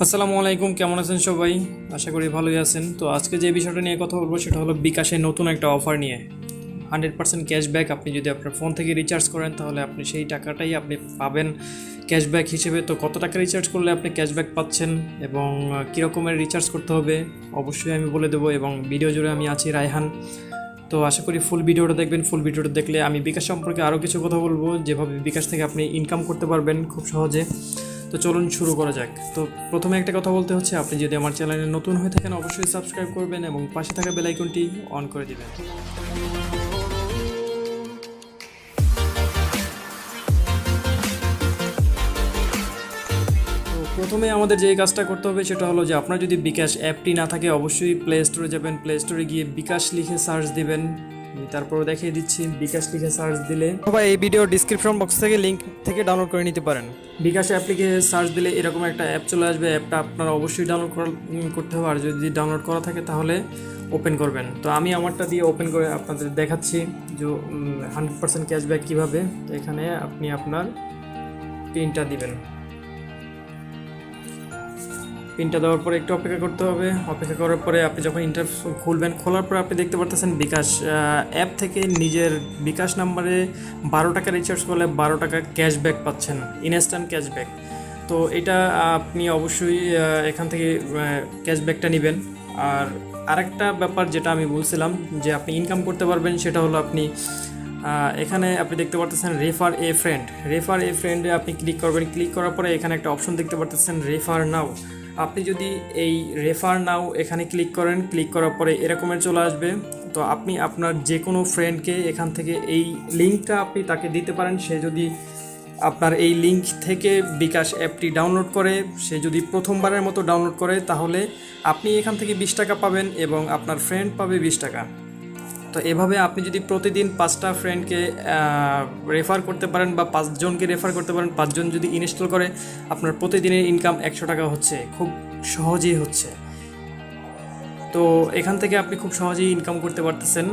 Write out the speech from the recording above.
আসসালামু আলাইকুম, কেমন আছেন সবাই? আশা করি ভালোই আছেন। তো আজকে যে বিষয়টা নিয়ে কথা বলবো সেটা হলো বিকাশের নতুন একটা অফার নিয়ে 100% ক্যাশব্যাক। আপনি যদি আপনার ফোন থেকে রিচার্জ করেন তাহলে আপনি সেই টাকাটাই আপনি পাবেন ক্যাশব্যাক হিসেবে। তো কত টাকা রিচার্জ করলে আপনি ক্যাশব্যাক পাচ্ছেন এবং কী রকমের রিচার্জ করতে হবে অবশ্যই আমি বলে দেবো, এবং ভিডিও জুড়ে আমি আছি রায়হান। তো আশা করি ফুল ভিডিওটা দেখবেন। ফুল ভিডিওটা দেখলে আমি বিকাশ সম্পর্কে আরও কিছু কথা বলবো, যেভাবে বিকাশ থেকে আপনি ইনকাম করতে পারবেন খুব সহজে। তো চলুন শুরু করা যাক। তো প্রথমে একটা কথা বলতে হচ্ছে, আপনি যদি আমার চ্যানেলে নতুন হয়ে থাকেন অবশ্যই সাবস্ক্রাইব করবেন এবং পাশে থাকা বেল আইকনটি অন করে দিবেন। তো প্রথমে আমাদের যে কাজটা করতে হবে সেটা হলো যে, আপনার যদি বিকাশ অ্যাপটি না থাকে অবশ্যই প্লে স্টোরে যাবেন। প্লে স্টোরে গিয়ে বিকাশ লিখে সার্চ দিবেন। আমি তারপরে দেখিয়ে দিচ্ছি। বিকাশ লিখে সার্চ দিলে সবাই এই ভিডিও ডিসক্রিপশন বক্স থেকে লিঙ্ক থেকে ডাউনলোড করে নিতে পারেন। বিকাশ অ্যাপ লিখে সার্চ দিলে এরকম একটা অ্যাপ চলে আসবে। অ্যাপটা আপনারা অবশ্যই ডাউনলোড করতে হবে, আর যদি ডাউনলোড করা থাকে তাহলে ওপেন করবেন। তো আমি আমারটা দিয়ে ওপেন করে আপনাদের দেখাচ্ছি যে 100% ক্যাশব্যাক কীভাবে। তো এখানে আপনি আপনার পিনটা দিবেন। পিনটা দেওয়ার পরে একটু অপেক্ষা করতে হবে। অপেক্ষা করার পরে আপনি যখন ইন্টারফেস খুলবেন, খোলার পরে আপনি দেখতে পারতেছেন বিকাশ অ্যাপ থেকে নিজের বিকাশ নাম্বারে 12 টাকা রিচার্জ করলে 12 টাকা ক্যাশব্যাক পাচ্ছেন, ইনস্ট্যান্ট ক্যাশব্যাক। তো এটা আপনি অবশ্যই এখান থেকে ক্যাশব্যাকটা নেবেন। আর আরেকটা ব্যাপার যেটা আমি বলছিলাম যে আপনি ইনকাম করতে পারবেন, সেটা হলো আপনি এখানে আপনি দেখতে পারতেছেন রেফার এ ফ্রেন্ড। রেফার এ ফ্রেন্ডে আপনি ক্লিক করবেন। ক্লিক করার পরে এখানে একটা অপশন দেখতে পারতেছেন রেফার নাও। আপনি যদি এই রেফার নাও এখানে ক্লিক করেন, ক্লিক করার পরে এরকমের চলে আসবে। তো আপনি আপনার যে কোনো ফ্রেন্ডকে এখান থেকে এই লিঙ্কটা আপনি তাকে দিতে পারেন। সে যদি আপনার এই লিঙ্ক থেকে বিকাশ অ্যাপটি ডাউনলোড করে, সে যদি প্রথমবারের মতো ডাউনলোড করে, তাহলে আপনি এখান থেকে 20 টাকা পাবেন এবং আপনার ফ্রেন্ড পাবে 20 টাকা। তো এভাবে আপনি যদি প্রতিদিন 5টা ফ্রেন্ডকে রেফার করতে পারেন বা 5 জনকে রেফার করতে পারেন, 5 জন যদি ইনস্টল করে, আপনার প্রতিদিনের ইনকাম 100 টাকা হচ্ছে, খুব সহজেই হচ্ছে। তো এখান থেকে আপনি খুব সহজেই ইনকাম করতে পারতেছেন।